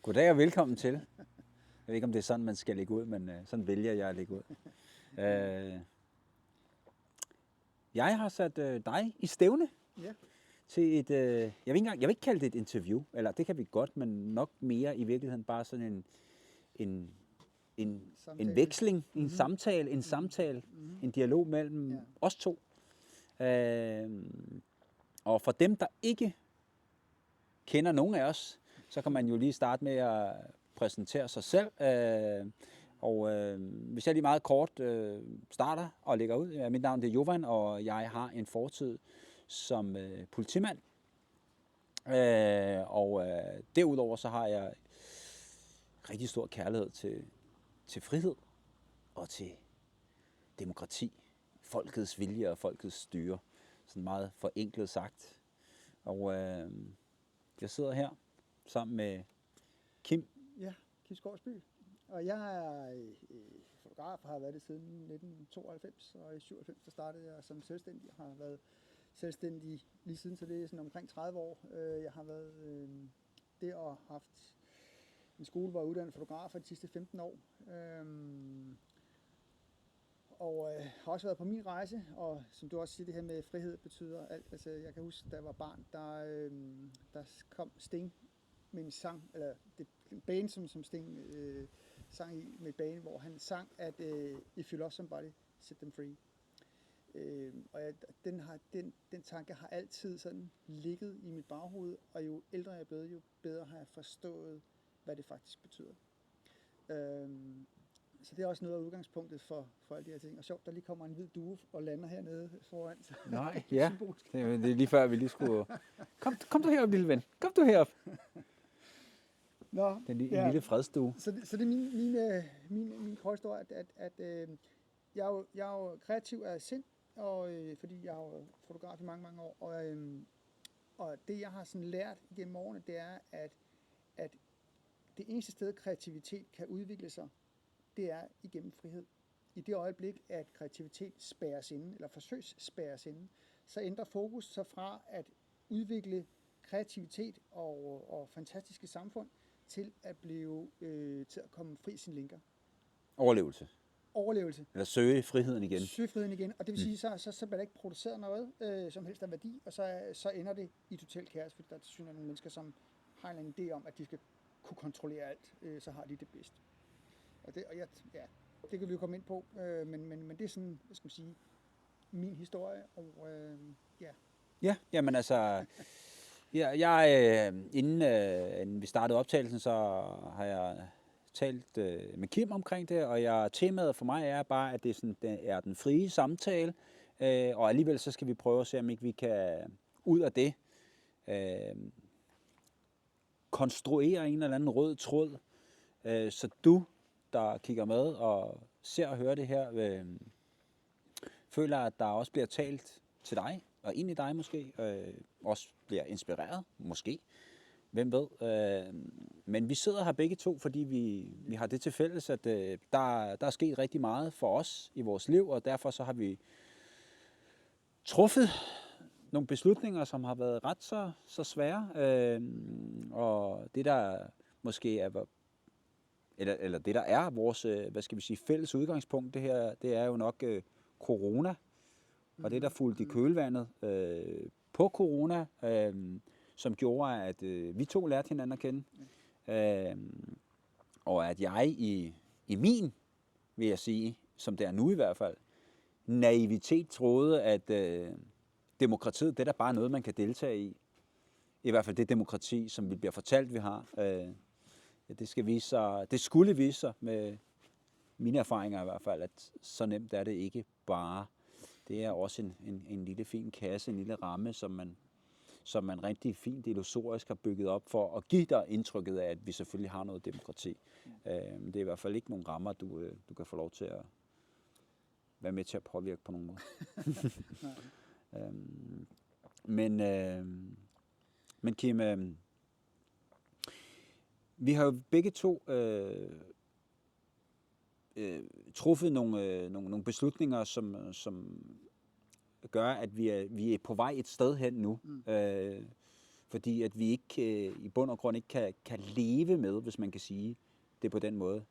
Goddag og velkommen til. Jeg ved ikke, om det er sådan, man skal lægge ud, men sådan vælger jeg at lægge ud. Jeg har sat dig i stævne Ja. til et, jeg vil ikke kalde det et interview, eller det kan vi godt, men nok mere i virkeligheden bare sådan en Samtale. veksling, en samtale, en dialog mellem os to. Og for dem, der ikke kender nogen af os, så kan man jo lige starte med at præsentere sig selv. Hvis jeg lige meget kort starter og lægger ud. Mit navn er Jovan, og jeg har en fortid som politimand. Derudover så har jeg rigtig stor kærlighed til frihed og til demokrati. Folkets vilje og folkets styre. Sådan meget forenklet sagt. Og jeg sidder her sammen med Kim. Ja, Kim Skovsby. Og jeg er fotograf og har været det siden 1992, og i 97 der startede jeg som selvstændig. Jeg har været selvstændig lige siden, så det er sådan omkring 30 år. Jeg har været det og haft en skole, hvor jeg uddannet fotograf for de sidste 15 år. Og har også været på min rejse, og som du også siger, det her med frihed betyder alt. Altså, jeg kan huske, da jeg var barn, der kom Sting med en sang, eller det bane, som Sting sang i med et bane, hvor han sang, at if you love somebody, set them free. Den tanke har altid sådan ligget i mit baghoved, og jo ældre jeg er blevet, jo bedre har jeg forstået, hvad det faktisk betyder. Så det er også noget af udgangspunktet for alle de her ting. Og sjovt, der lige kommer en hvid due og lander hernede foran. Nej, ja. Det er lige før, vi lige skulle... Kom du herop, lille ven. Kom du herop. Nå, en lille fredsstue. Så det er min historie, at jeg er jo kreativ af sind, og fordi jeg er jo fotograf i mange, mange år. Og det, jeg har sådan lært gennem årene, det er, at det eneste sted, kreativitet kan udvikle sig, det er igennem frihed. I det øjeblik, at kreativitet spærres inde, eller forsøgs spærres inde, så ændrer fokus sig fra at udvikle kreativitet og fantastiske samfund til at til at komme fri sin linker. Overlevelse. Eller søge friheden igen. Søge friheden igen, og det vil sige, så bliver der ikke produceret noget som helst af værdi, og så ender det i totalt kaos, fordi der er nogle mennesker, som har en idé om, at de skal kunne kontrollere alt, så har de det bedst. Det kan vi jo komme ind på, men det er sådan, hvad skal man sige, min historie, og ja. Ja, jamen altså, inden vi startede optagelsen, så har jeg talt med Kim omkring det, og temaet for mig er bare, at det er den frie samtale, og alligevel så skal vi prøve at se, om ikke vi kan ud af det konstruere en eller anden rød tråd, så du, der kigger med og ser og hører det her, føler, at der også bliver talt til dig, og ind i dig måske, også bliver inspireret, måske, hvem ved. Men vi sidder her begge to, fordi vi har det til fælles, at der er sket rigtig meget for os i vores liv, og derfor så har vi truffet nogle beslutninger, som har været ret så svære, og det der måske er eller det der er vores, hvad skal vi sige, fælles udgangspunkt, det her, det er jo nok corona, og det der fulgte i kølvandet på corona, som gjorde, at vi to lærte hinanden at kende, og at jeg i min, vil jeg sige, som det er nu i hvert fald, naivitet troede, at demokratiet, det er da bare noget, man kan deltage i. I hvert fald det demokrati, som vi bliver fortalt, vi har. Det skulle vise sig med mine erfaringer i hvert fald, at så nemt er det ikke bare. Det er også en lille fin kasse, en lille ramme, som man rigtig fint illusorisk har bygget op for at give dig indtrykket af, at vi selvfølgelig har noget demokrati. Men det er i hvert fald ikke nogen rammer, du kan få lov til at være med til at påvirke på nogen måde. Men Kim, vi har jo begge to truffet nogle beslutninger, som gør, at vi er på vej et sted hen nu. Fordi at vi ikke i bund og grund ikke kan leve med, hvis man kan sige det på den måde.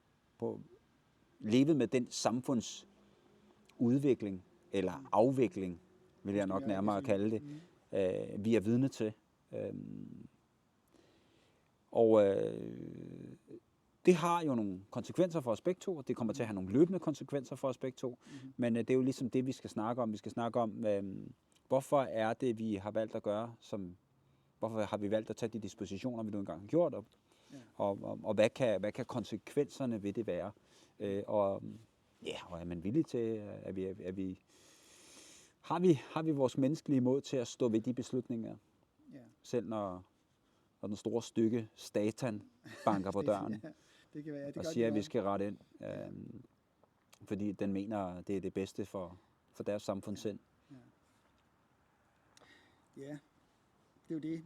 Leve med den samfundsudvikling, eller afvikling, vil jeg nok nærmere kalde det, vi er vidne til. Det har jo nogle konsekvenser for os begge to, og det kommer til at have nogle løbende konsekvenser for os begge to. Men det er jo ligesom det, vi skal snakke om. Vi skal snakke om, hvorfor er det, vi har valgt at gøre, hvorfor har vi valgt at tage de dispositioner, vi nu engang har gjort, og hvad kan konsekvenserne ved det være? Og er man villig til, har vi vores menneskelige mod til at stå ved de beslutninger, selv når den store stykke Satan banker på døren det kan være, og siger, at vi skal rette ind, fordi den mener, det er det bedste for deres samfundssind. Ja, det er jo det.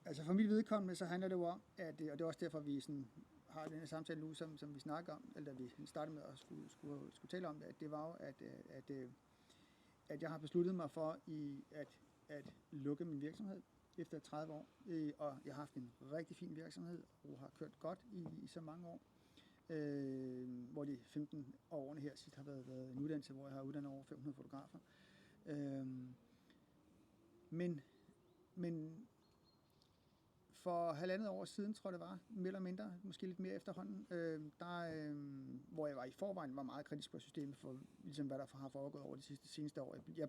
Altså for mit vedkommende, så handler det jo om, og det er også derfor, vi sådan har den her samtale nu, som vi snakker om, eller vi startede med at skulle tale om det, at det var jo, at jeg har besluttet mig for at lukke min virksomhed efter 30 år, og jeg har haft en rigtig fin virksomhed, og har kørt godt i så mange år, hvor de 15 årene her sidst har været en uddannelse, hvor jeg har uddannet over 500 fotografer. Men for 1,5 år siden, tror jeg det var, mere eller mindre, måske lidt mere efterhånden, hvor jeg i forvejen var meget kritisk på systemet for, ligesom hvad der har foregået over de seneste år. Jeg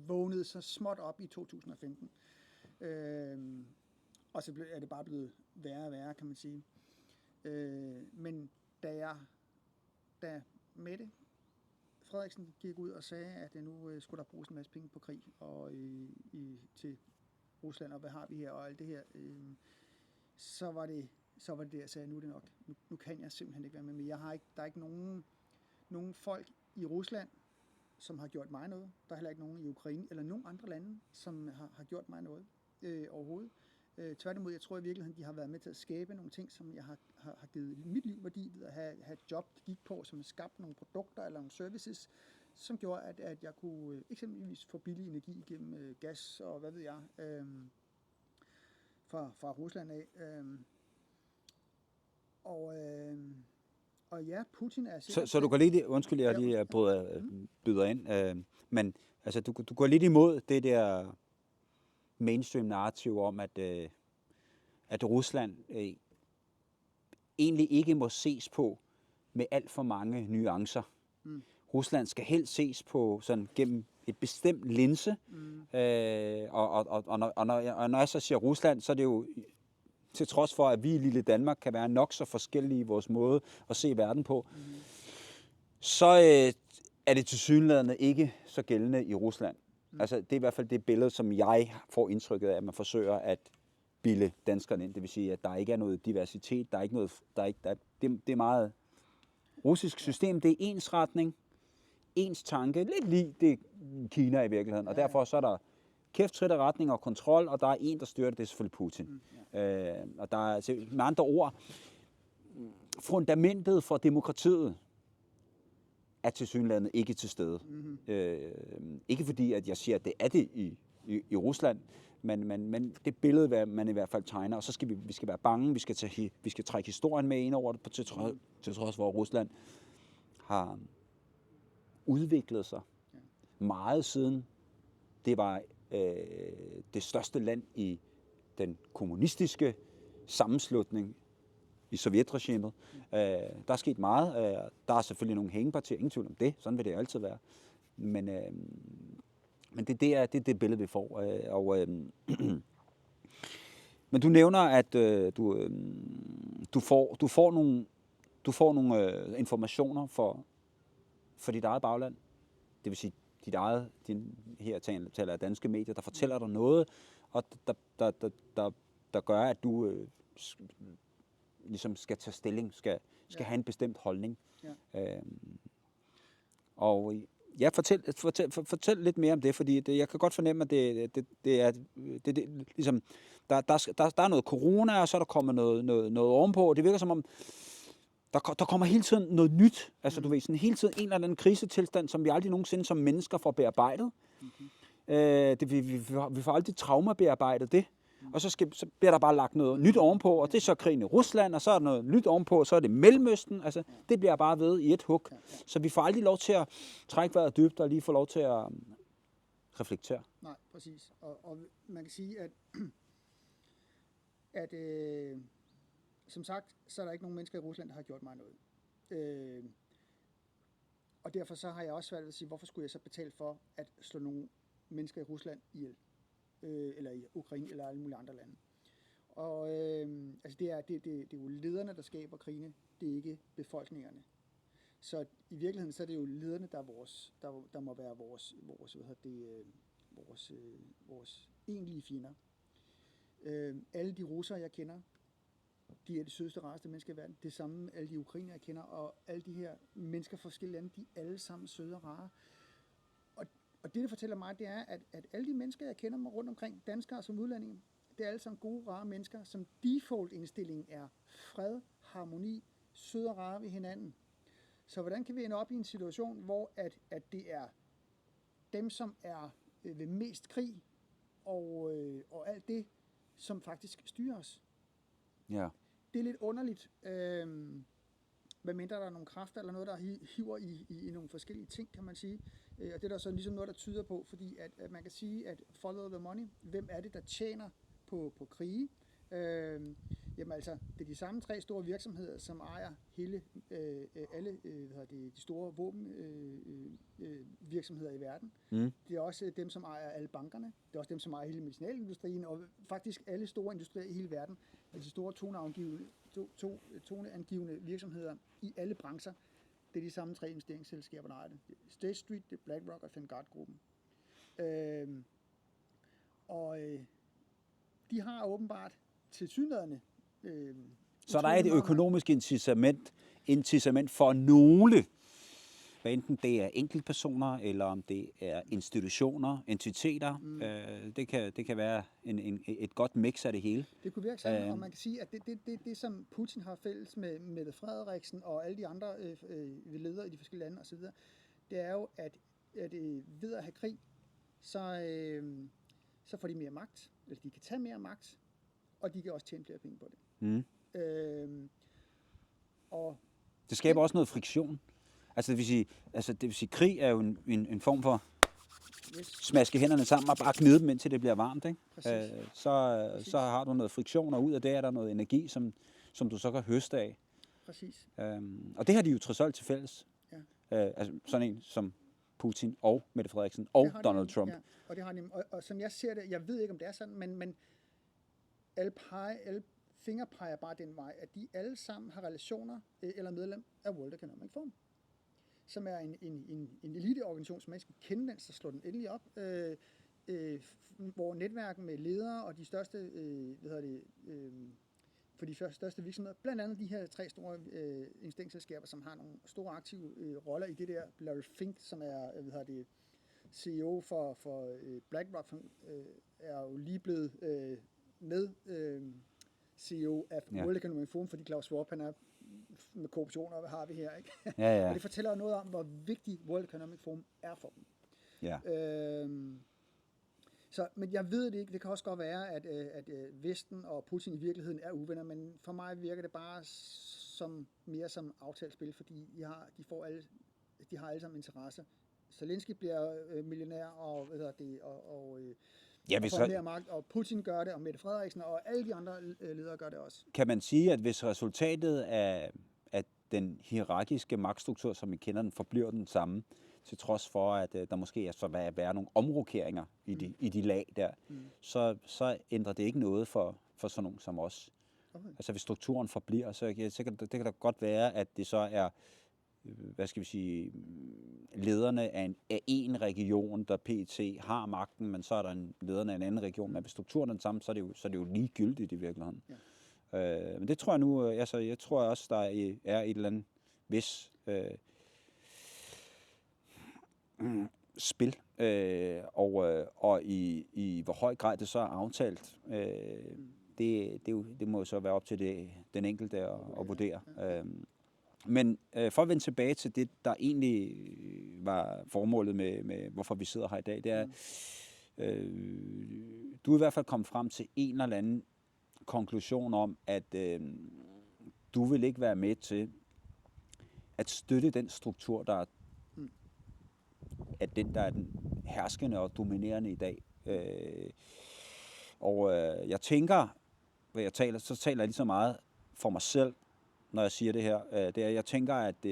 vågnede så småt op i 2015, og så er det bare blevet værre og værre, kan man sige. Men da Mette Frederiksen gik ud og sagde, at nu skulle der bruges en masse penge på krig og til Rusland, og hvad har vi her, og alt det her, så var det det, jeg sagde, nu er det nok. Nu kan jeg simpelthen ikke være med, men der er ikke nogen folk i Rusland, som har gjort mig noget. Der er heller ikke nogen i Ukraine eller nogen andre lande, som har gjort mig noget overhovedet. Tværtimod, jeg tror i virkeligheden, de har været med til at skabe nogle ting, som jeg har givet mit liv værdi ved at have et job, det gik på, som skabte nogle produkter eller nogle services, som gjorde, at jeg kunne eksempelvis få billig energi gennem gas og hvad ved jeg, fra Rusland af. Og ja, Putin er sikkert... Så du går lidt, undskyld, jeg lige byder ind, men altså, du går lidt imod det der mainstream narrativ om, at Rusland egentlig ikke må ses på med alt for mange nuancer. Rusland skal helst ses på sådan gennem et bestemt linse, og når jeg så siger Rusland, så er det jo til trods for, at vi i lille Danmark kan være nok så forskellige i vores måde at se verden på, så er det tilsyneladende ikke så gældende i Rusland. Altså, det er i hvert fald det billede, som jeg får indtrykket af, at man forsøger at bilde danskerne ind. Det vil sige, at der ikke er noget diversitet, der er ikke noget, det er meget russisk system, det er ensretning, ens tanke, lidt lige det Kina i virkeligheden, og derfor så er der kæfttritte retning og kontrol, og der er en, der styrer det er selvfølgelig Putin. Og der er med andre ord, fundamentet for demokratiet er tilsyneladende ikke til stede. Ikke fordi, at jeg siger, at det er det i Rusland, men det billede, man i hvert fald tegner, og så skal vi skal være bange, vi skal trække historien med ind over det, til trods for, at Rusland har udviklet sig meget siden det var det største land i den kommunistiske sammenslutning i sovjetregimet. Der er sket meget. Der er selvfølgelig nogle hængepartier, ingen tvivl om det. Sådan vil det altid være. Men det er det billede, vi får. Men du nævner, at du får nogle informationer for dit eget bagland. Det vil sige, her taler jeg danske medier, der fortæller dig noget, og der gør, at du ligesom skal tage stilling, skal have en bestemt holdning. Og ja, fortæl lidt mere om det, fordi jeg kan godt fornemme, at det er ligesom, der er noget corona, og så er der kommet noget ovenpå, og det virker som om, der kommer hele tiden noget nyt. Altså du ved, sådan hele tiden en eller anden krisetilstand, som vi aldrig nogensinde som mennesker får bearbejdet. Vi får aldrig traumabearbejdet det. Og så bliver der bare lagt noget nyt ovenpå, og det er så krigen i Rusland, og så er der noget nyt ovenpå, og så er det Mellemøsten. Altså, det bliver bare ved i et hug. Så vi får aldrig lov til at trække vejret dybt, og lige få lov til at reflektere. Nej, præcis. Og man kan sige, at som sagt, så er der ikke nogen mennesker i Rusland, der har gjort mig noget. Og derfor så har jeg også svært ved at sige, hvorfor skulle jeg så betale for at slå nogle mennesker i Rusland ihjel? Eller i Ukraine, eller alle mulige andre lande. Og altså det er jo lederne, der skaber krigene, det er ikke befolkningerne. Så i virkeligheden så er det jo lederne, der må være vores egentlige fjender. Alle de russere, jeg kender, de er de sødeste, rareste mennesker i verden. Det samme alle de ukrainere, jeg kender, og alle de her mennesker fra forskellige lande, de er alle sammen søde og rare. Og det fortæller mig, det er, at alle de mennesker, jeg kender mig rundt omkring, danskere som udlændinge, det er alle sammen gode, rare mennesker, som default-indstillingen er fred, harmoni, søde og rare ved hinanden. Så hvordan kan vi ende op i en situation, hvor at det er dem, som er ved mest krig og alt det, som faktisk styrer os? Ja. Det er lidt underligt, hvad mindre der er nogle kræfter eller noget, der hiver i nogle forskellige ting, kan man sige. Og det er der så ligesom noget, der tyder på, fordi at man kan sige, at follow the money, hvem er det, der tjener på krige? Jamen altså, det er de samme 3 store virksomheder, som ejer alle de store våbenvirksomheder i verden. Det er også dem, som ejer alle bankerne. Det er også dem, som ejer hele medicinalindustrien, og faktisk alle store industrier i hele verden. De store toneangivende virksomheder i alle brancher. Det er de samme 3 investeringsselskaber, der ejer det. State Street, det er BlackRock og Vanguard-gruppen. De har åbenbart tilsyneladende... Så der er et økonomisk incitament for nogle, hvad enten det er enkeltpersoner, eller om det er institutioner, entiteter. Det kan være et godt mix af det hele. Det kunne virke sådan, og man kan sige, at det som Putin har fælles med Mette Frederiksen og alle de andre ledere i de forskellige lande osv., det er jo, at ved at have krig, så får de mere magt, eller de kan tage mere magt, og de kan også tjene flere penge på det. Og det skaber også noget friktion. Altså det vil sige, krig er jo en form for smaske hænderne sammen og bare gnide dem, indtil det bliver varmt, ikke? Så har du noget friktion, og ud af det er der noget energi, som du så kan høste af. Præcis. Og det har de jo trods alt til fælles. Ja. Altså sådan en som Putin og Mette Frederiksen og Donald Trump. Ja, og det har de. Og som jeg ser det, jeg ved ikke, om det er sådan, men alle fingre peger bare den vej, at de alle sammen har relationer eller medlem af World Economic Forum, som er en eliteorganisation, som man skal kende den, så slår den endelig op, hvor netværken med ledere og de største, for de største virksomheder, blandt andet de her 3 store investeringsselskaber, som har nogle store aktive roller i det der. Larry Fink, som er CEO for BlackRock, er jo lige blevet med CEO af World Economic Forum, fordi Klaus Schwab, han er med korruption, og hvad har vi her, ikke? Ja. Og det fortæller jo noget om, hvor vigtig World Economic Forum er for dem. Ja. Men jeg ved det ikke. Det kan også godt være, at Vesten og Putin i virkeligheden er uvenner, men for mig virker det bare mere som aftalt spil, fordi de har alle sammen interesser. Zelensky bliver millionær, og får mere magt, og Putin gør det, og Mette Frederiksen, og alle de andre ledere gør det også. Kan man sige, at hvis resultatet af den hierarkiske magtstruktur, som vi kender den, forbliver den samme, til trods for, at der måske er så være nogle omrokeringer i de lag der, så ændrer det ikke noget for sådan nogen som os. Okay. Altså hvis strukturen forbliver, så det kan da godt være, at det så er, hvad skal vi sige, lederne af en region, der pt. Har magten, men så er der lederne af en anden region, men hvis strukturen er den samme, så er det jo ligegyldigt i virkeligheden. Ja. Men det tror jeg nu, jeg tror også, der er et eller andet vis spil, og i hvor høj grad det så er aftalt, det må så være op til den enkelte at vurdere. Men for at vende tilbage til det, der egentlig var formålet med hvorfor vi sidder her i dag, det er, Du er i hvert fald kommet frem til en eller anden konklusion om, at du vil ikke være med til at støtte den struktur, der er den herskende og dominerende i dag. Jeg tænker, når jeg taler, så taler jeg lige så meget for mig selv, når jeg siger det her. Jeg tænker, at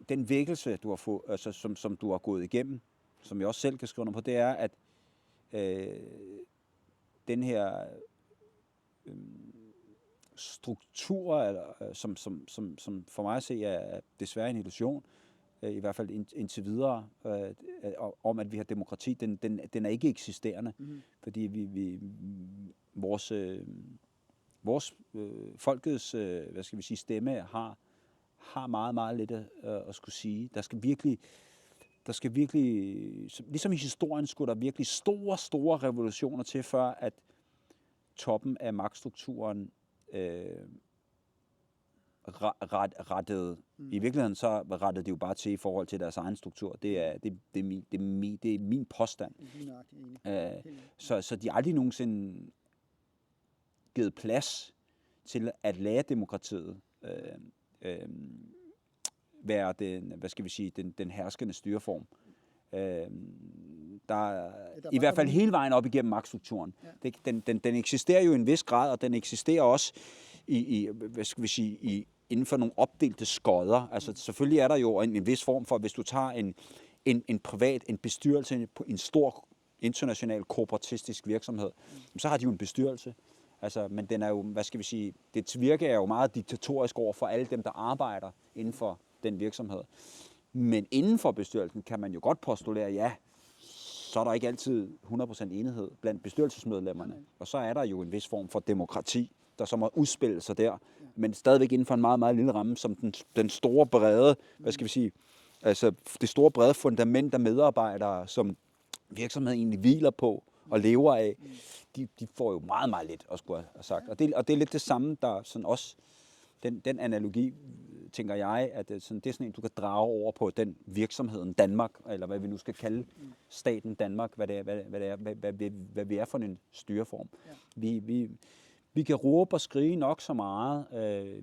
den vækkelse, du har fået, altså, som du har gået igennem, som jeg også selv kan skrive under på, det er, at den her struktur, som for mig at se er desværre en illusion, i hvert fald indtil videre, om at vi har demokrati, den er ikke eksisterende, fordi vores folkets, hvad skal vi sige, stemme har meget, meget lidt at skulle sige. Der skal virkelig, ligesom i historien, skulle der virkelig store revolutioner til, før at toppen af magtstrukturen rettede. I virkeligheden så rettede det jo bare til i forhold til deres egen struktur. Det er min påstand. Så de har aldrig nogensinde givet plads til at lade demokratiet være den herskende styreform. Der i hvert fald hele vejen op igennem magtstrukturen. Ja. Den eksisterer jo i en vis grad, og den eksisterer også inden for nogle opdelte skodder. Altså selvfølgelig er der jo en vis form for, hvis du tager en bestyrelse på en stor international korporatistisk virksomhed, så har de jo en bestyrelse. Altså, men den er jo, det virke er jo meget diktatorisk over for alle dem, der arbejder inden for den virksomhed. Men inden for bestyrelsen kan man jo godt postulere, ja, så er der ikke altid 100% enighed blandt bestyrelsesmedlemmerne. Og så er der jo en vis form for demokrati, der så må udspille sig der, men stadigvæk inden for en meget, meget lille ramme, som den store brede, altså det store brede fundament af medarbejdere, som virksomheden egentlig hviler på og lever af, de får jo meget, meget lidt at skulle have sagt. Og det er lidt det samme, der sådan også, den analogi, tænker jeg, at det er sådan en, du kan drage over på den virksomheden Danmark, eller hvad vi nu skal kalde staten Danmark, hvad vi er for en styreform. Ja. Vi kan råbe og skrige nok så meget,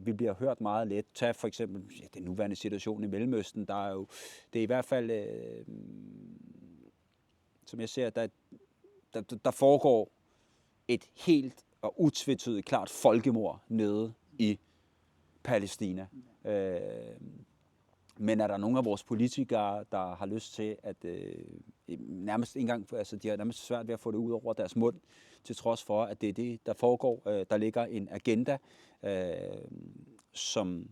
vi bliver hørt meget let. Tag for eksempel den nuværende situation i Mellemøsten, der er jo, det er i hvert fald, som jeg ser, der foregår et helt og utvetydigt klart folkemord nede i Palæstina. Men er der nogle af vores politikere, der har lyst til at nærmest ikke engang, altså de har nærmest svært ved at få det ud over deres mund, til trods for, at det er det, der foregår. Der ligger en agenda, som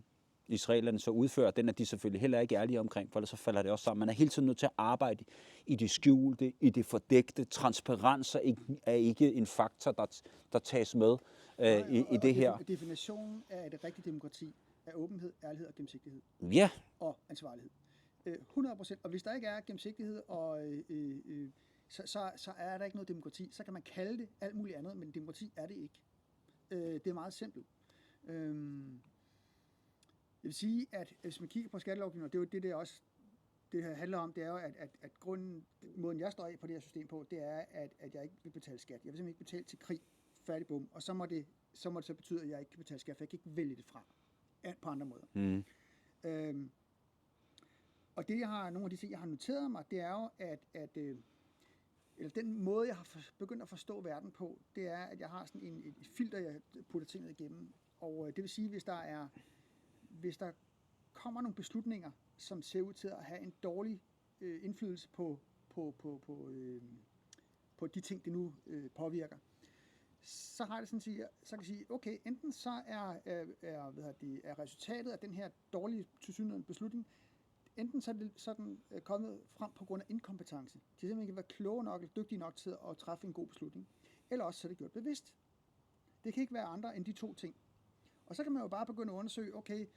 israelerne så udfører. Den er de selvfølgelig heller ikke ærlige omkring, for ellers så falder det også sammen. Man er hele tiden nødt til at arbejde i det skjulte, i det fordækte. Transparens er ikke en faktor, der tages med i det her. Definitionen af et rigtigt demokrati er åbenhed, ærlighed og gennemsigtighed. Ja. Og ansvarlighed. 100%. Og hvis der ikke er gennemsigtighed, så er der ikke noget demokrati. Så kan man kalde det alt muligt andet, men demokrati er det ikke. Det er meget simpelt. Jeg vil sige, at hvis man kigger på skattelovgivningen, og det er jo det også det her handler om, det er jo, at måden jeg står af på det her system på, det er, at jeg ikke vil betale skat. Jeg vil simpelthen ikke betale til krig, færdig bum, og så må det så betyde, at jeg ikke kan betale skat, for jeg kan ikke vælge det fra på andre måder. Og det, nogle af de ting, jeg har noteret mig, det er jo, eller den måde, jeg har begyndt at forstå verden på, det er, at jeg har sådan et filter, jeg putter tingene igennem. Og det vil sige, hvis der kommer nogle beslutninger, som ser ud til at have en dårlig indflydelse på de ting, det nu påvirker, så har det sådan så kan jeg sige, okay, enten så er resultatet af den her dårlige tilsyneladende beslutning, enten så er det sådan kommet frem på grund af inkompetence. De simpelthen kan være kloge nok eller dygtige nok til at træffe en god beslutning. Eller også så er det gjort bevidst. Det kan ikke være andre end de to ting. Og så kan man jo bare begynde at undersøge, okay,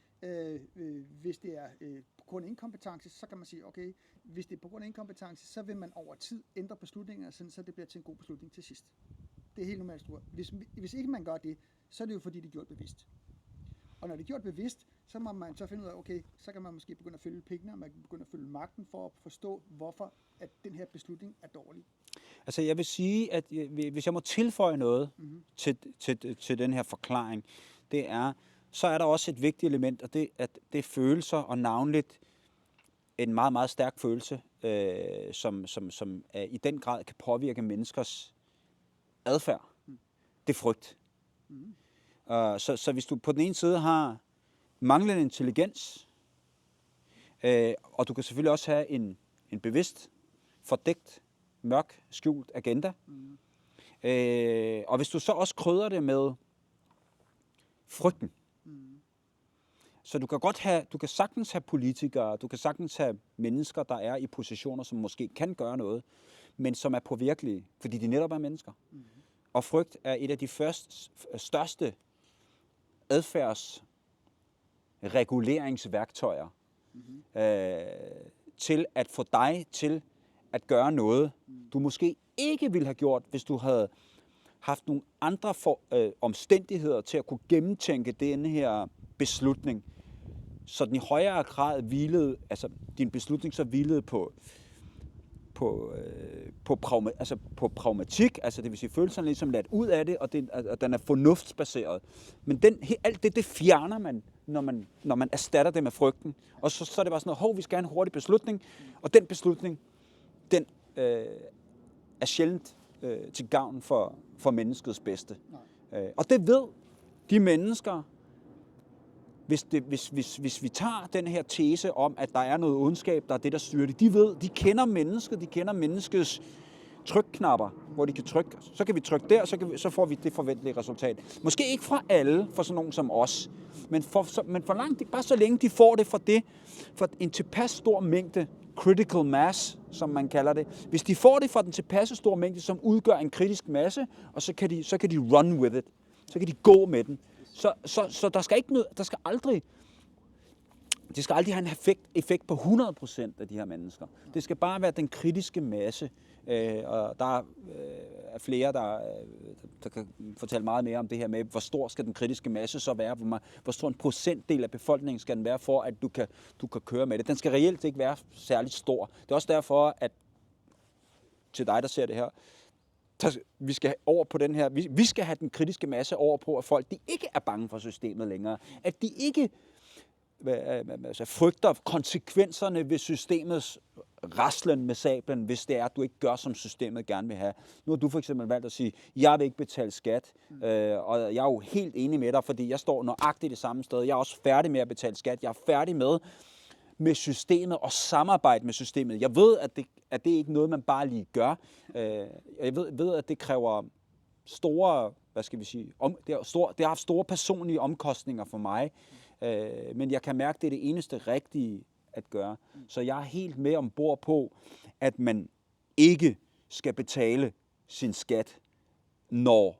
hvis det er på grund af inkompetence, så kan man sige, okay, hvis det er på grund af inkompetence, så vil man over tid ændre beslutninger, så det bliver til en god beslutning til sidst. Det er helt normalt stort. Hvis ikke man gør det, så er det jo fordi, det er gjort bevidst. Og når det er gjort bevidst, så må man så finde ud af, okay, så kan man måske begynde at følge pengene, og man kan begynde at følge magten for at forstå, hvorfor at den her beslutning er dårlig. Altså jeg vil sige, at hvis jeg må tilføje noget til den her forklaring, det er, så er der også et vigtigt element, og det er følelser, og navnligt en meget, meget stærk følelse, som i den grad kan påvirke menneskers adfærd. Det er frygt. Så hvis du på den ene side har manglende intelligens, og du kan selvfølgelig også have en bevidst, fordækt, mørk, skjult agenda, og hvis du så også krydrer det med frygten, så du kan sagtens have politikere, du kan sagtens have mennesker, der er i positioner, som måske kan gøre noget, men som er påvirkelige, fordi de netop er mennesker. Og frygt er et af de største adfærdsreguleringsværktøjer til at få dig til at gøre noget, du måske ikke ville have gjort, hvis du havde haft nogle andre omstændigheder til at kunne gennemtænke denne her beslutning. Så den i højere grad hvilede, altså din beslutning så hvilede på pragmatik, altså det vil sige følelserne ligesom ladt ud af det, og den er fornuftsbaseret. Men alt det fjerner man, når man erstatter det med frygten. Og så er det bare sådan noget, vi skal have en hurtig beslutning, og den beslutning, den er sjældent til gavn for menneskets bedste. Og det ved de mennesker, hvis vi tager den her tese om, at der er noget ondskab, der er det, der styrer det, de kender mennesket, de kender menneskets trykknapper, hvor de kan trykke. Så kan vi trykke der, så får vi det forventelige resultat. Måske ikke fra alle, for sådan nogen som os, men for langt, bare så længe de får det for en tilpas stor mængde, critical mass, som man kalder det. Hvis de får det fra den tilpas stor mængde, som udgør en kritisk masse, og så kan de run with it. Så kan de gå med den. Så der skal ikke noget, det skal aldrig have en effekt på 100% af de her mennesker. Det skal bare være den kritiske masse, og der er flere, der kan fortælle meget mere om det her med, hvor stor skal den kritiske masse så være, hvor stor en procentdel af befolkningen skal den være, for at du kan køre med det. Den skal reelt ikke være særlig stor. Det er også derfor, at til dig, der ser det her, vi skal over på den her, vi skal have den kritiske masse over på, at folk de ikke er bange for systemet længere. At de ikke frygter konsekvenserne ved systemets raslen med sablen, hvis det er, at du ikke gør, som systemet gerne vil have. Nu har du for eksempel valgt at sige, jeg vil ikke betale skat, og jeg er jo helt enig med dig, fordi jeg står nøjagtigt det samme sted. Jeg er også færdig med at betale skat. Jeg er færdig med systemet og samarbejde med systemet. Jeg ved, at det ikke er noget, man bare lige gør. Jeg ved, at det kræver store, det har haft store personlige omkostninger for mig, men jeg kan mærke, at det er det eneste rigtige at gøre. Så jeg er helt med ombord på, at man ikke skal betale sin skat, når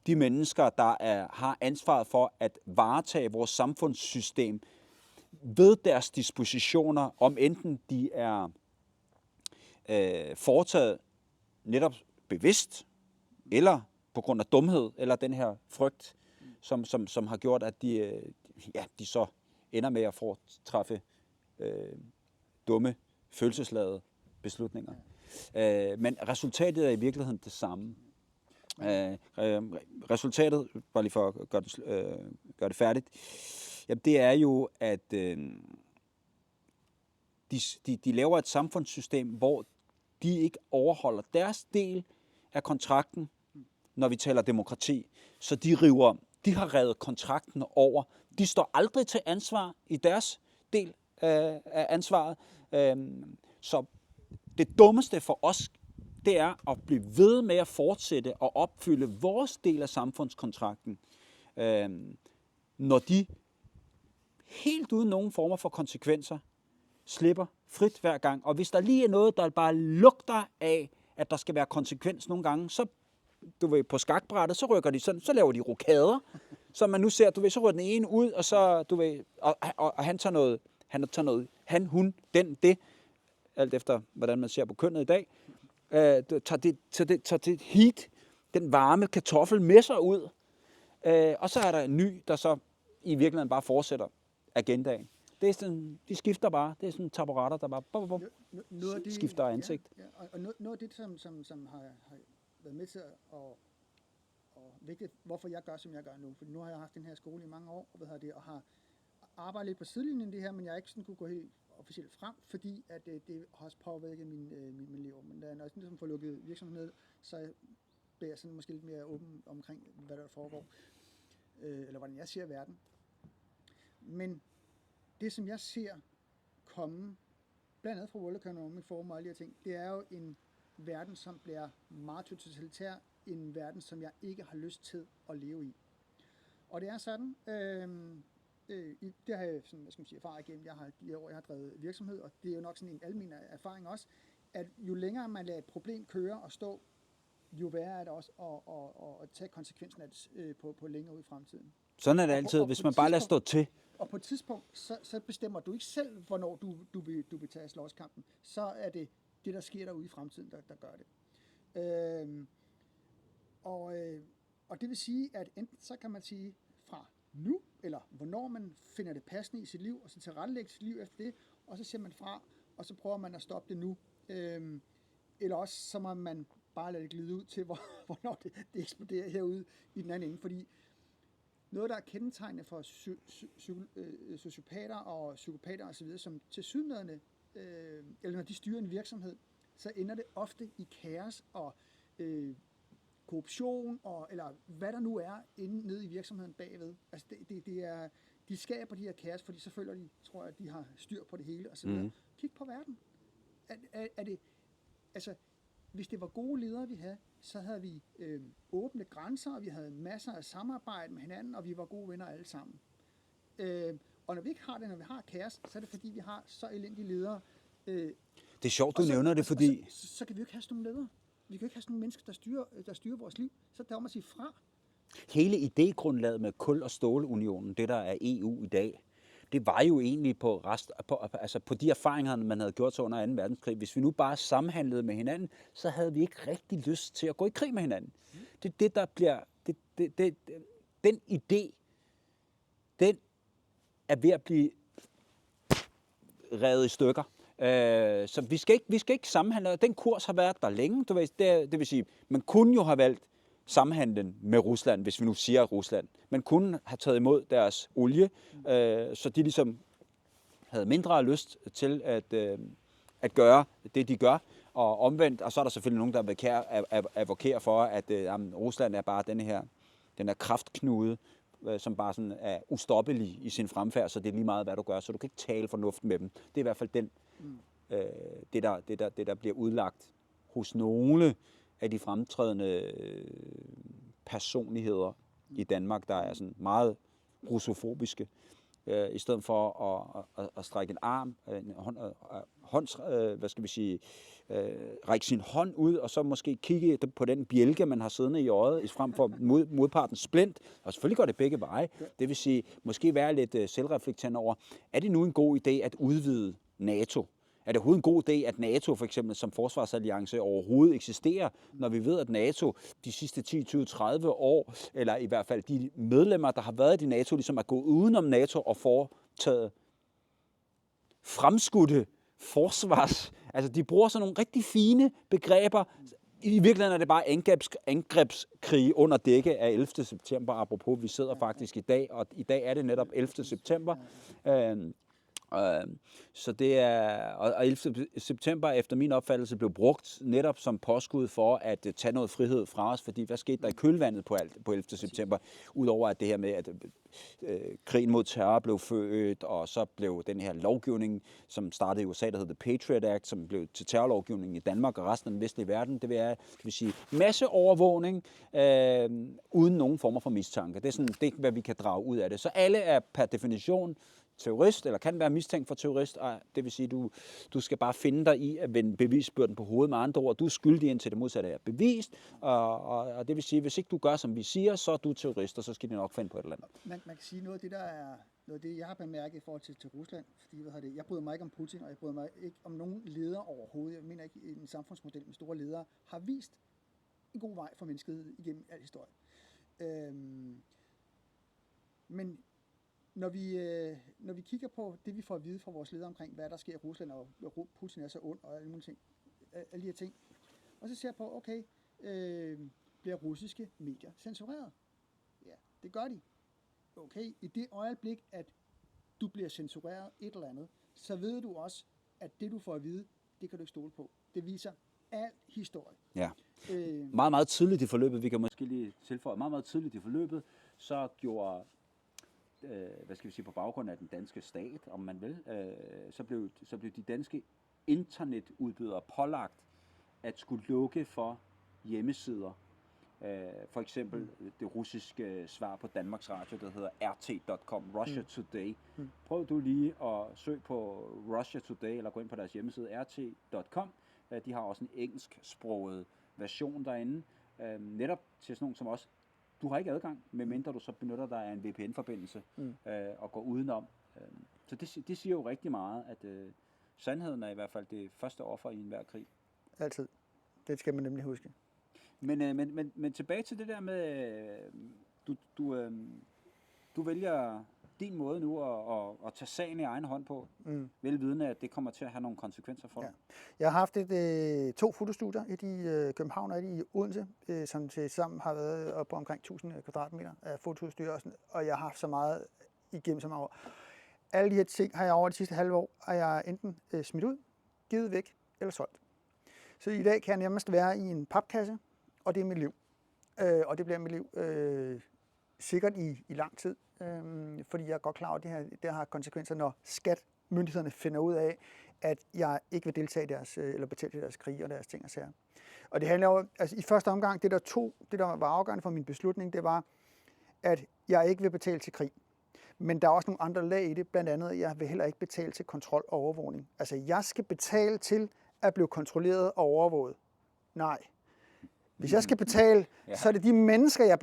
de mennesker, der har ansvaret for at varetage vores samfundssystem, ved deres dispositioner, om enten de er foretaget netop bevidst, eller på grund af dumhed, eller den her frygt, som har gjort, at de så ender med at foretræffe dumme, følelsesladede beslutninger. Men resultatet er i virkeligheden det samme. Resultatet, bare lige for at gøre det færdigt, jamen det er jo, at de laver et samfundssystem, hvor de ikke overholder deres del af kontrakten, når vi taler demokrati. Så de har revet kontrakten over. De står aldrig til ansvar i deres del af ansvaret. Så det dummeste for os, det er at blive ved med at fortsætte og opfylde vores del af samfundskontrakten, når de helt uden nogen former for konsekvenser slipper frit hver gang. Og hvis der lige er noget, der bare lugter af, at der skal være konsekvens nogle gange, så på skakbrættet, så rykker de sådan, så laver de rokader, som man nu ser, så rykker den ene ud, og så, og han tager noget, hun, det, alt efter, hvordan man ser på kønnet i dag, tager det heat, den varme kartoffel med sig ud, og så er der en ny, der så i virkeligheden bare fortsætter agendaen. Det er sådan, de skifter bare. Det er sådan taburetter, der bare Noget af det, skifter ansigt. Ja, og noget af det, som har været med til og vigtigt, hvorfor jeg gør, som jeg gør nu. For nu har jeg haft den her skole i mange år, og har arbejdet lidt på sidelinjen det her, men jeg ikke sådan kunne gå helt officielt frem, fordi at det har også påvirket min liv. Men når jeg ligesom får lukket virksomheden ned, så bliver jeg sådan måske lidt mere åben omkring, hvad der foregår, eller hvordan jeg ser verden. Men det, som jeg ser komme, blandt andet fra World Economic Forum og alle de her ting, det er jo en verden, som bliver meget totalitær, en verden, som jeg ikke har lyst til at leve i. Og det er sådan, det har jeg sådan, erfaret igennem, jeg har drevet virksomhed, og det er jo nok sådan en almen erfaring også, at jo længere man lader et problem køre og stå, jo værre er det også at tage konsekvensen af det på længere ud i fremtiden. Sådan er det altid, hvis man bare lader stå til. Og på et tidspunkt, så bestemmer du ikke selv, hvornår du vil tage slåskampen. Så er det, der sker derude i fremtiden, der gør det. Og det vil sige, at enten så kan man sige fra nu, eller hvornår man finder det passende i sit liv, og så tilrettelægge sit liv efter det, og så ser man fra, og så prøver man at stoppe det nu. Eller også så må man bare lade det glide ud til, hvornår det eksploderer herude i den anden ende. Fordi noget, der er kendetegnende for sociopater og psykopater osv., som tilsyneladende, eller når de styrer en virksomhed, så ender det ofte i kaos og korruption, eller hvad der nu er inde nede i virksomheden bagved. Altså det er, de skaber de her kaos, fordi så føler de, tror jeg, at de har styr på det hele osv. Kig på verden. Er det, altså, hvis det var gode ledere, vi havde, så havde vi åbne grænser, og vi havde masser af samarbejde med hinanden, og vi var gode venner alle sammen. Og når vi ikke har det, når vi har kaos, så er det fordi, vi har så elendige ledere. Det er sjovt, du nævner det, fordi så kan vi jo ikke have sådan nogle ledere. Vi kan jo ikke have sådan nogle mennesker, der styrer vores liv. Så der må man sige fra. hele idégrundlaget med kul- og stålunionen, det der er EU i dag, det var jo egentlig på de erfaringer, man havde gjort sig under 2. verdenskrig. Hvis vi nu bare samhandlede med hinanden, så havde vi ikke rigtig lyst til at gå i krig med hinanden. Det er det, der bliver... Den idé, den er ved at blive revet i stykker. Så vi skal ikke samhandle. Den kurs har været der længe. Det vil sige, man kunne jo have valgt samhandlen med Rusland, hvis vi nu siger Rusland. Man kunne have taget imod deres olie, så de ligesom havde mindre lyst til at gøre det, de gør. Og omvendt, og så er der selvfølgelig nogen, der advokerer for, at Rusland er bare den her kraftknude, som bare sådan er ustoppelig i sin fremfærd, så det er lige meget, hvad du gør, så du kan ikke tale fornuft med dem. Det er i hvert fald det, der bliver udlagt hos nogle af de fremtrædende personligheder i Danmark, der er sådan meget russofobiske, i stedet for at strække en arm, række sin hånd ud, og så måske kigge på den bjælke, man har siddende i øjet, frem for modpartens splint. Og selvfølgelig går det begge veje. Det vil sige, måske være lidt selvreflekterende over, er det nu en god idé at udvide NATO? Er det overhovedet en god idé, at NATO for eksempel som forsvarsalliance overhovedet eksisterer, når vi ved, at NATO de sidste 10, 20, 30 år, eller i hvert fald de medlemmer, der har været i NATO, ligesom er gået udenom NATO og foretaget fremskudte forsvars. Altså de bruger sådan nogle rigtig fine begreber. I virkeligheden er det bare angrebskrig under dække af 11. september, apropos vi sidder faktisk i dag, og i dag er det netop 11. september. Så det er, og 11. september efter min opfattelse blev brugt netop som påskud for at tage noget frihed fra os, fordi hvad skete der i kølvandet på 11. september, udover at det her med, at krigen mod terror blev født, og så blev den her lovgivning, som startede i USA, der hed The Patriot Act, som blev til terrorlovgivning i Danmark og resten af den vestlige verden, det vil sige masseovervågning uden nogen former for mistanke. Det er sådan, det, hvad vi kan drage ud af det. Så alle er per definition terrorist, eller kan være mistænkt for terrorist, og det vil sige, du skal bare finde dig i at vende bevisbyrden på hovedet med andre ord. Du er skyldig indtil det modsatte er bevist, og det vil sige, hvis ikke du gør, som vi siger, så er du terrorist, og så skal de nok finde på et eller andet. Man kan sige noget af det, der er noget af det, jeg har bemærket i forhold til Rusland, fordi jeg bryder mig ikke om Putin, og jeg bryder mig ikke om nogen leder overhovedet. Jeg mener ikke, at en samfundsmodel med store ledere har vist en god vej for mennesket igennem al historie. Men når vi kigger på det, vi får at vide fra vores ledere omkring, hvad der sker i Rusland, og Putin er så ond, og alle mulige ting, alle de her ting, og så ser jeg på, okay, bliver russiske medier censureret? Ja, det gør de. Okay, i det øjeblik, at du bliver censureret et eller andet, så ved du også, at det, du får at vide, det kan du ikke stole på. Det viser al historie. Ja. Meget, meget tidligt i forløbet, vi kan måske lige tilføje, meget, meget tidligt i forløbet, så gjorde, hvad skal vi sige, på baggrund af den danske stat, om man vil, så blev de danske internetudbydere pålagt at skulle lukke for hjemmesider. For eksempel det russiske svar på Danmarks Radio, der hedder rt.com, Russia Today. Prøv du lige at søge på Russia Today, eller gå ind på deres hjemmeside rt.com. De har også en engelsksproget version derinde. Netop til sådan nogen som os. Du har ikke adgang, medmindre du så benytter dig af en VPN-forbindelse og går udenom. Så det siger jo rigtig meget, at sandheden er i hvert fald det første offer i enhver krig. Altid. Det skal man nemlig huske. Men tilbage til det der med, du vælger din måde nu at tage sagen i egen hånd på, velvidende, at det kommer til at have nogle konsekvenser for dig. Jeg har haft 2 fotostudier, et i København og et i Odense, som til sammen har været op på omkring 1000 kvadratmeter af fotoudstyr, og jeg har haft så meget igennem så mange år. Alle de her ting har jeg over de sidste halve år, har jeg enten smidt ud, givet væk eller solgt. Så i dag kan jeg nærmest være i en papkasse, og det er mit liv. Og det bliver mit liv sikkert i lang tid, fordi jeg er godt klar over, at det har konsekvenser, når myndighederne finder ud af, at jeg ikke vil deltage i deres, eller betale til deres krig og deres ting og sager. Og det handler jo, altså i første omgang, det der var afgørende for min beslutning, det var, at jeg ikke vil betale til krig. Men der er også nogle andre lag i det, blandt andet, at jeg vil heller ikke betale til kontrol og overvågning. Altså jeg skal betale til at blive kontrolleret og overvåget. Nej. Hvis jeg skal betale, så er det de mennesker, jeg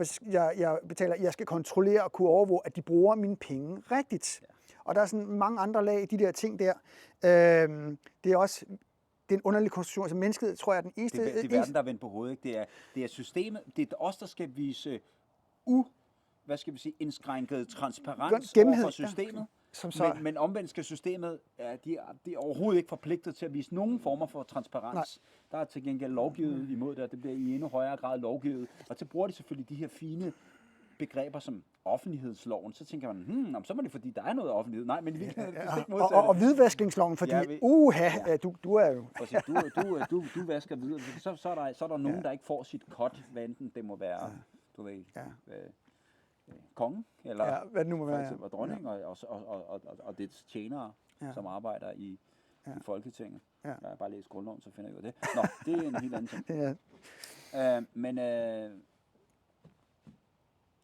betaler, jeg skal kontrollere og kunne overvåge, at de bruger mine penge rigtigt. Ja. Og der er sådan mange andre lag i de der ting der. Det er også det er en underlig konstruktion. Altså mennesket, tror jeg, er den eneste... Det er verden, der er vendt på hovedet. Ikke? Det er systemet. Det er os, der skal vise indskrænket transparens over for systemet. Ja. Men omvendt skal systemet, de er overhovedet ikke forpligtet til at vise nogen former for transparens. Nej. Der er til gengæld lovgivet imod det, og det bliver i endnu højere grad lovgivet. Og så bruger de selvfølgelig de her fine begreber som offentlighedsloven. Så tænker man, så må det fordi, der er noget offentlighed. Nej, men vi kan og hvidvaskningsloven, fordi du er jo... Du vasker videre. Så er der nogen, der ikke får sit cut, hvad enten det må være, du ved... kongen, eller hvad det nu må være, eksempel dronning, og dets tjenere, som arbejder i Folketinget. Jeg har bare læst grundloven, så finder jeg ud af det. Nå, det er en helt anden ting. Men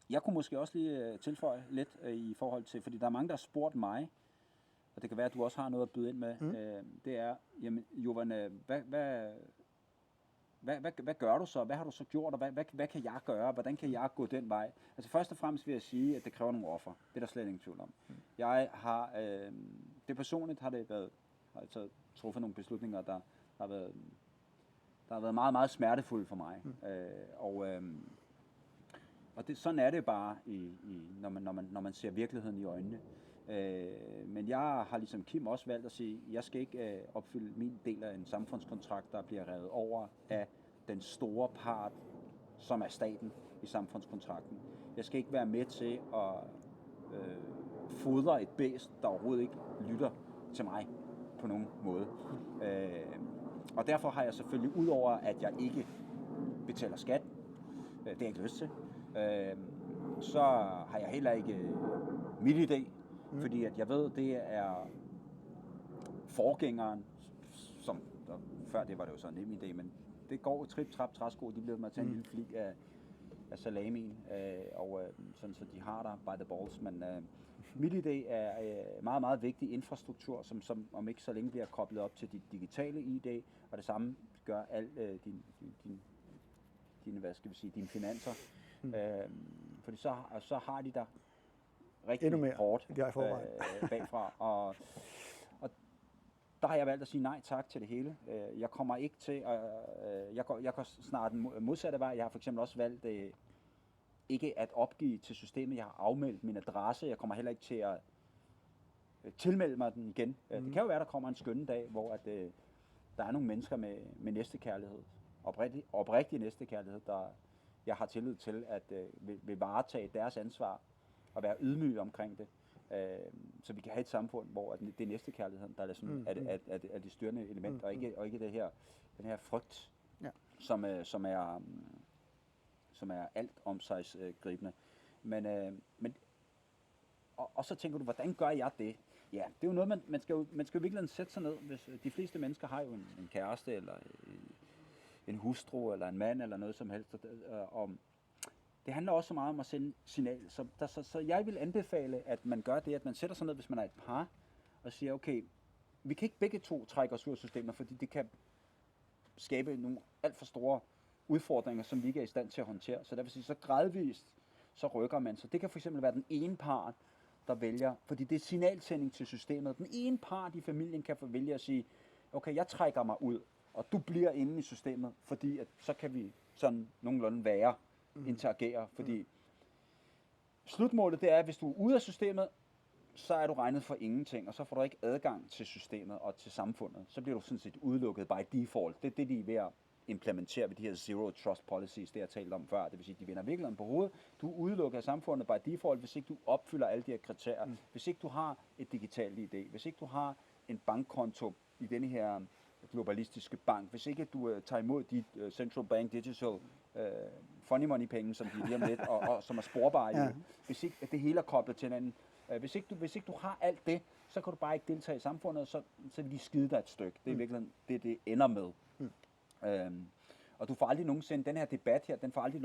jeg kunne måske også lige tilføje lidt i forhold til, fordi der er mange, der har spurgt mig, og det kan være, at du også har noget at byde ind med, det er, jamen, Jovan, hvad gør du så? Hvad har du så gjort, og hvad kan jeg gøre? Hvordan kan jeg gå den vej? Altså først og fremmest vil jeg sige, at det kræver nogle offer. Det er der slet ingen tvivl om. Jeg har, det personligt har jeg truffet nogle beslutninger, der har været meget, meget smertefulde for mig. Og det, sådan er det bare, når man ser virkeligheden i øjnene. Men jeg har ligesom Kim også valgt at sige, at jeg skal ikke opfylde min del af en samfundskontrakt, der bliver revet over af den store part, som er staten i samfundskontrakten. Jeg skal ikke være med til at fodre et bæst, der overhovedet ikke lytter til mig på nogen måde. Og derfor har jeg selvfølgelig, udover at jeg ikke betaler skat, det har jeg ikke lyst til, så har jeg heller ikke MitID, fordi at jeg ved, det er forgængeren, som før det var det jo så NemID, men det går trip, trap, træsko, de bliver med at tage en lille flik af salamien, og sådan så de har der by the balls, men MitID er meget, meget vigtig infrastruktur, som om ikke så længe bliver koblet op til dit digitale ID, og det samme gør al dine finanser, fordi så har de der rigtig hårdt bagfra, og der har jeg valgt at sige nej tak til det hele. Jeg kommer ikke til at... Jeg går snart den modsatte vej. Jeg har for eksempel også valgt ikke at opgive til systemet. Jeg har afmeldt min adresse. Jeg kommer heller ikke til at tilmelde mig den igen. Det kan jo være, der kommer en skønne dag, hvor at, der er nogle mennesker med næstekærlighed, oprigtig næstekærlighed, der jeg har tillid til, at vil varetage deres ansvar og være ydmyge omkring det. Så vi kan have et samfund, hvor det er næstekærligheden, der er, sådan, er det styrende element, og ikke den her frygt, som er alt omsagsgribende. Men og så tænker du, hvordan gør jeg det? Ja, det er jo noget, man skal jo virkelig sætte sig ned. Hvis de fleste mennesker har jo en kæreste, eller en hustru, eller en mand, eller noget som helst. Det handler også så meget om at sende signal. Så jeg vil anbefale, at man gør det, at man sætter sig ned, hvis man er et par, og siger, okay, vi kan ikke begge to trække os ud af systemet, fordi det kan skabe nogle alt for store udfordringer, som vi ikke er i stand til at håndtere. Så der vil sige, så gradvist, så rykker man. Så det kan fx være den ene part, der vælger, fordi det er signalsending til systemet. Den ene part i familien kan få vælge at sige, okay, jeg trækker mig ud, og du bliver inde i systemet, fordi at så kan vi sådan nogenlunde være, interagere, fordi slutmålet det er, at hvis du er ude af systemet, så er du regnet for ingenting, og så får du ikke adgang til systemet og til samfundet. Så bliver du sådan set udelukket by default. Det er det, de er ved at implementere ved de her zero trust policies, det jeg talte om før. Det vil sige, at de vender virkeligheden på hovedet. Du er udelukket af samfundet by default, hvis ikke du opfylder alle de her kriterier. Hvis ikke du har et digitalt ID, hvis ikke du har en bankkonto i denne her globalistiske bank, hvis ikke du tager imod de central bank digital funny money penge, som de er lige om lidt, og som er sporbare, hvis ikke at det hele er koblet til hinanden. Hvis ikke du har alt det, så kan du bare ikke deltage i samfundet, så vil de skide dig et stykke. Det er virkelig det ender med. Og du får aldrig nogensinde, den her debat her, den får aldrig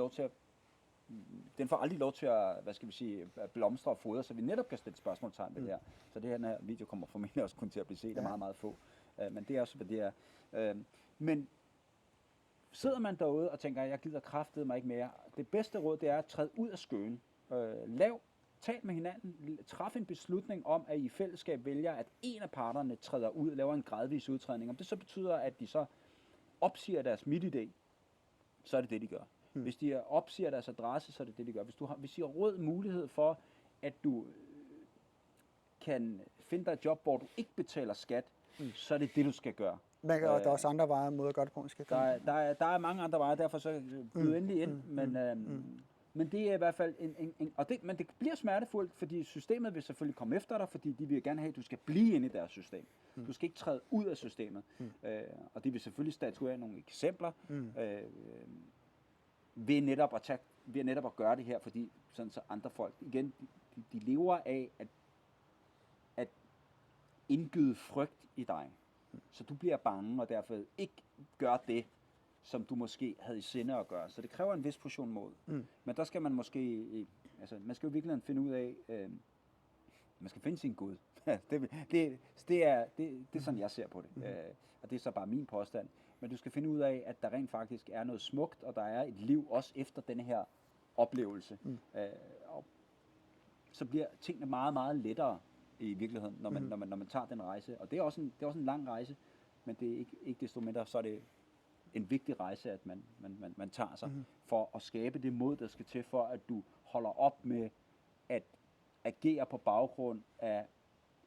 lov til at, hvad skal vi sige, blomstre og fodre, så vi netop kan stille spørgsmålstegn ved det her. Så det her video kommer formentlig også kun til at blive set af meget, meget få. Men det er også, hvad det er. Men sidder man derude og tænker, jeg gider kraftede mig ikke mere, det bedste råd, det er at træde ud af skøen. Tal med hinanden, træf en beslutning om, at I i fællesskab vælger, at en af parterne træder ud, laver en gradvis udtrædning. Om det så betyder, at de så opsiger deres MitID, så er det det, de gør. Hvis de opsiger deres adresse, så er det det, de gør. Hvis I har råd mulighed for, at du kan finde dig et job, hvor du ikke betaler skat, så er det det, du skal gøre. Og der er også andre veje måder at gøre det på, man skal gøre. Der er mange andre veje, derfor så byd endelig ind, men det er i hvert fald men det bliver smertefuldt, fordi systemet vil selvfølgelig komme efter dig, fordi de vil gerne have, at du skal blive inde i deres system. Du skal ikke træde ud af systemet. Og de vil selvfølgelig statuere nogle eksempler ved netop at gøre det her, fordi sådan så andre folk, igen, de lever af at indgyde frygt i dig. Så du bliver bange, og derfor ikke gør det, som du måske havde i sinde at gøre. Så det kræver en vis portion mod. Men der skal man måske, man skal jo virkelig finde ud af, man skal finde sin Gud. det er sådan, jeg ser på det. Og det er så bare min påstand. Men du skal finde ud af, at der rent faktisk er noget smukt, og der er et liv også efter denne her oplevelse. Og så bliver tingene meget, meget lettere i virkeligheden, når man tager den rejse. Og det er også en lang rejse, men det er ikke desto mindre, så er det en vigtig rejse, at man tager sig for at skabe det mod, der skal til for, at du holder op med at agere på baggrund af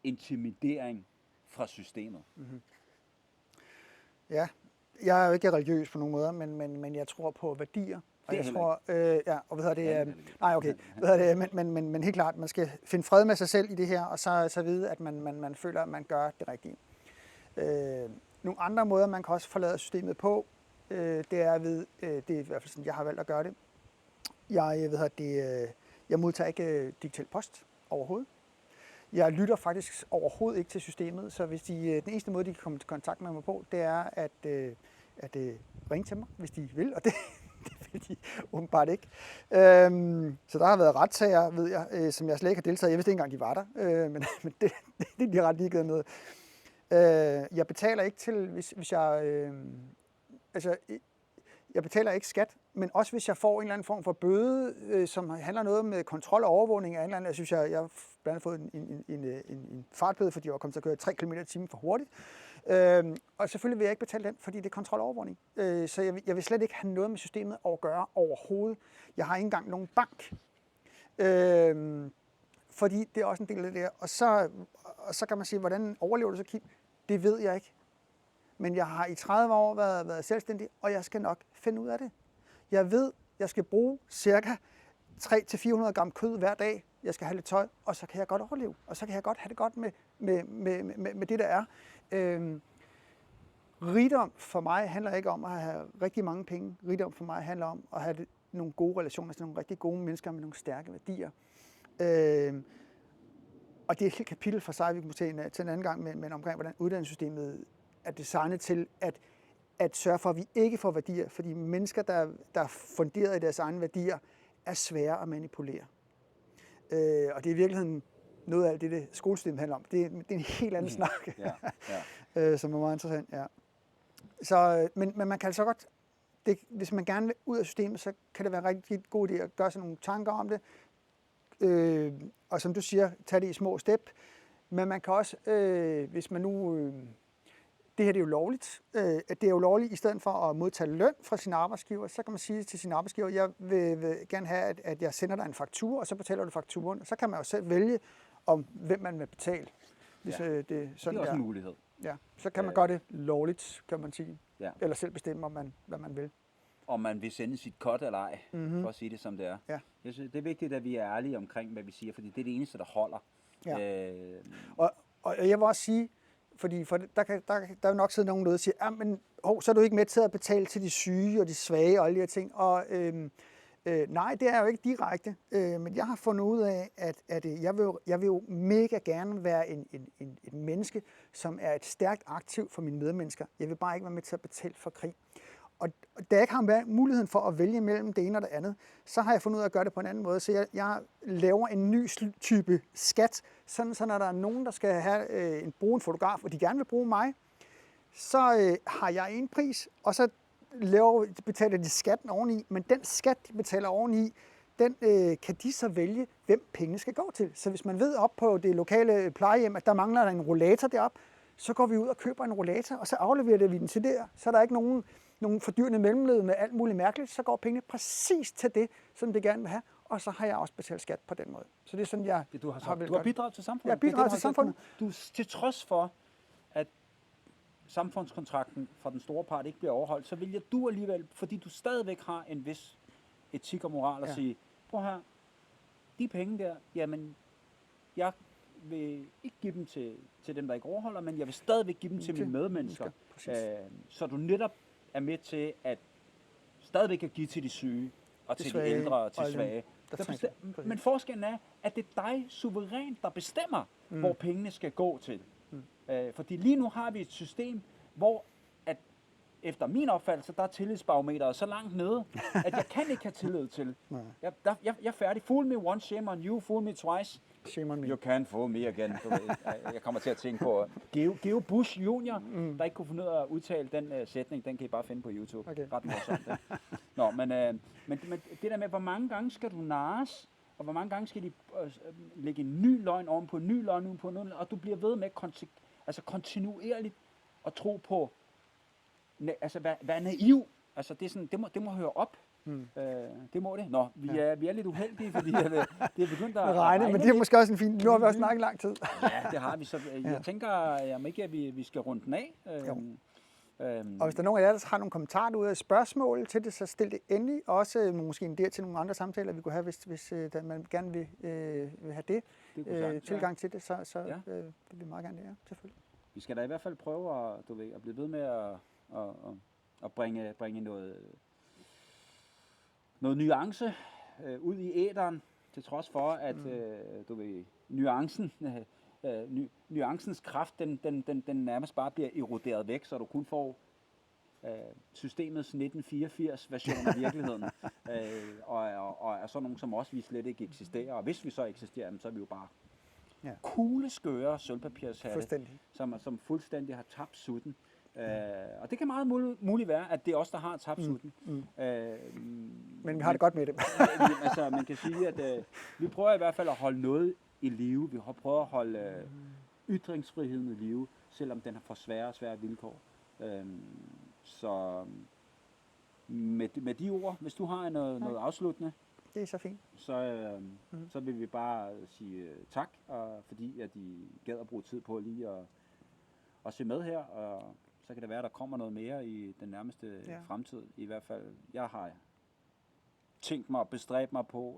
intimidering fra systemet. Ja, jeg er jo ikke religiøs på nogen måder, men jeg tror på værdier. Og jeg tror, men helt klart, man skal finde fred med sig selv i det her, og så vide, at man føler, at man gør det rigtige. Nogle andre måder, man kan også forlade systemet på, det er ved, det er i hvert fald sådan, jeg har valgt at gøre det. Jeg modtager ikke digital post overhovedet. Jeg lytter faktisk overhovedet ikke til systemet, så hvis den eneste måde, de kan komme i kontakt med mig på, det er at ringe til mig, hvis de vil, og det vil de åbenbart ikke. Så der har været retssager, ved jeg, som jeg slet ikke har deltaget. Jeg vidste ikke engang, de var der, men det er de ret ligeglade med. Jeg betaler ikke til, hvis jeg... jeg betaler ikke skat, men også hvis jeg får en eller anden form for bøde, som handler noget med kontrol og overvågning af en eller anden. Jeg synes, jeg har blandt andet fået en fartbøde, fordi jeg var kommet til at køre 3 km/t for hurtigt. Og selvfølgelig vil jeg ikke betale den, fordi det er kontrol og overvågning. Så jeg vil slet ikke have noget med systemet at gøre overhovedet. Jeg har ikke engang nogen bank. Fordi det er også en del af det der. så kan man sige, hvordan overlever du så, Kim? Det ved jeg ikke. Men jeg har i 30 år været selvstændig, og jeg skal nok finde ud af det. Jeg ved, jeg skal bruge cirka 300-400 gram kød hver dag. Jeg skal have lidt tøj, og så kan jeg godt overleve. Og så kan jeg godt have det godt med det, der er. Rigdom for mig handler ikke om at have rigtig mange penge. Rigdom for mig handler om at have nogle gode relationer til nogle rigtig gode mennesker med nogle stærke værdier. Og det er et helt kapitel for sig, vi kan til en anden gang, men omkring, hvordan uddannelsessystemet er designet til at sørge for, at vi ikke får værdier. Fordi mennesker, der er funderet i deres egne værdier, er svære at manipulere. Og det er i virkeligheden noget af alt det skolesystemet handler om. Det er en helt anden snak, som er meget interessant. Ja. Så, men man kan altså godt, hvis man gerne vil ud af systemet, så kan det være en rigtig god idé at gøre sig nogle tanker om det. Og som du siger, tage det i små step. Men man kan også, hvis man nu... det her det er jo lovligt. Det er jo lovligt, i stedet for at modtage løn fra sin arbejdsgiver, så kan man sige til sin arbejdsgiver, jeg vil gerne have, at jeg sender dig en faktura, og så betaler du fakturaen. Så kan man jo selv vælge, om hvem man vil betale. Hvis, det er også en mulighed. Ja, så kan man gøre det lovligt, kan man sige. Ja. Eller selv bestemme, hvad man vil. Om man vil sende sit cut eller ej, for at sige det som det er. Ja. Jeg synes, det er vigtigt, at vi er ærlige omkring, hvad vi siger, fordi det er det eneste, der holder. Ja. Og jeg vil også sige, fordi der er jo nok siddet nogen derude og siger, men så er du ikke med til at betale til de syge og de svage og alle de her ting. Og nej, det er jo ikke direkte. Men jeg har fundet ud af, at jeg vil jo mega gerne være et menneske, som er et stærkt aktiv for mine medmennesker. Jeg vil bare ikke være med til at betale for krig. Og da jeg ikke har muligheden for at vælge mellem det ene og det andet, så har jeg fundet ud af at gøre det på en anden måde. Så jeg laver en ny type skat, sådan så når der er nogen, der skal bruge en fotograf, og de gerne vil bruge mig, så har jeg en pris, og så betaler de skatten oveni. Men den skat, de betaler oveni, den kan de så vælge, hvem pengene skal gå til. Så hvis man ved op på det lokale plejehjem, at der mangler en rollator derop, så går vi ud og køber en rollator, og så afleverer vi den til der. Så er der ikke nogle fordyrende mellemled med alt muligt mærkeligt, så går pengene præcis til det, som det gerne vil have, og så har jeg også betalt skat på den måde. Så det er sådan, du har bidraget til samfundet? Jeg har bidraget til samfundet. Du, til trods for, at samfundskontrakten fra den store part ikke bliver overholdt, så vil du alligevel, fordi du stadigvæk har en vis etik og moral, at sige, prøv her, de penge der, jamen, jeg vil ikke give dem til dem, der ikke overholder, men jeg vil stadigvæk give dem til mine medmennesker. Så du netop er med til at stadigvæk at give til de syge, og til de ældre og til svage. Men forskellen er, at det er dig suverænt, der bestemmer, hvor pengene skal gå til. Fordi lige nu har vi et system, hvor at efter min opfattelse, der er tillidsbarometeret så langt nede, at jeg kan ikke have tillid til. Jeg er færdig. Fool me once, shame on you. Fool me twice. Shame on me. You can't fool me again. Jeg kommer til at tænke på Geo Bush Jr., der ikke kunne finde ud af at udtale den sætning. Den kan I bare finde på YouTube. Okay. Ret morsomt. Nå, men det der med, hvor mange gange skal du narres, og hvor mange gange skal de lægge en ny løgn oven på en ny løgn oven på en ny, og du bliver ved med kontinuerligt at tro på, være naiv. Altså det er sådan, det må høre op. Det må det. Nå, vi er lidt uheldige, fordi det er begyndt at regne. Men det er måske også en fin. Nu har vi også snakket lang tid. Ja, det har vi. Så jeg tænker, om ikke at vi skal runde den af. Og hvis der er nogen af jer, der har nogle kommentarer ud af spørgsmål til det, så stil det endelig. Også måske en del til nogle andre samtaler, vi kunne have, hvis man gerne vil have det. Tilgang til det, så vil vi meget gerne det, ja, selvfølgelig. Vi skal da i hvert fald prøve at blive ved med at bringe noget nuance ud i æteren, til trods for, at nuancens kraft, den nærmest bare bliver eroderet væk, så du kun får systemets 1984 version af virkeligheden. Og er sådan nogen som os, vi slet ikke eksisterer. Og hvis vi så eksisterer, så er vi jo bare kugleskøre sølvpapirshatte, som fuldstændig har tabt sutten. Og det kan meget muligt være, at det er os, der har tabt sutten. Men vi har det godt med det. Altså, man kan sige, at vi prøver i hvert fald at holde noget i live. Vi prøver at holde ytringsfriheden i live, selvom den har for svære vilkår. Så med de ord, hvis du har noget afsluttende. Det er så fint. Så vil vi bare sige tak, og fordi at I gad at bruge tid på lige at se med her, og så kan det være, at der kommer noget mere i den nærmeste fremtid. I hvert fald, jeg har tænkt mig og bestræbt mig på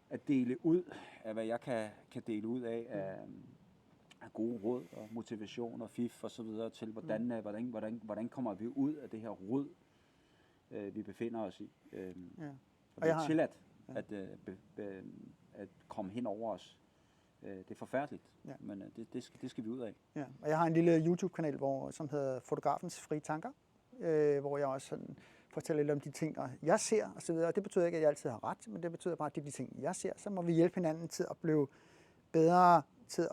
at dele ud af, hvad jeg kan dele ud af gode råd og motivation og fif og så videre til, hvordan kommer vi ud af det her rod, vi befinder os i. Og det er tilladt at komme hen over os. Det er forfærdeligt, men det skal vi ud af. Ja. Og jeg har en lille YouTube-kanal, som hedder Fotografens Frie Tanker, hvor jeg også sådan fortæller lidt om de ting, jeg ser og så videre. Og det betyder ikke, at jeg altid har ret, men det betyder bare, at det er de ting, jeg ser. Så må vi hjælpe hinanden til at blive bedre til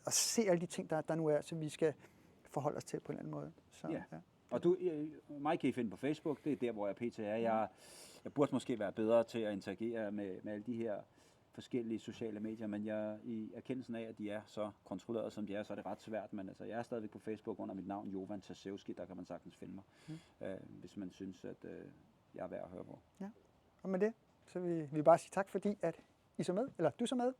at se alle de ting, der nu er, så vi skal forholde os til på en eller anden måde. Så, ja. Og mig kan I finde på Facebook, det er der, hvor jeg pt. er. Jeg burde måske være bedre til at interagere med alle de her forskellige sociale medier, men i erkendelsen af, at de er så kontrolleret, som de er, så er det ret svært. Men altså, jeg er stadigvæk på Facebook under mit navn, Jovan Tasevski, der kan man sagtens finde mig, hvis man synes, at jeg er værd at høre på. Ja, og med det, så vil vi bare sige tak, fordi at I så med, eller du så med.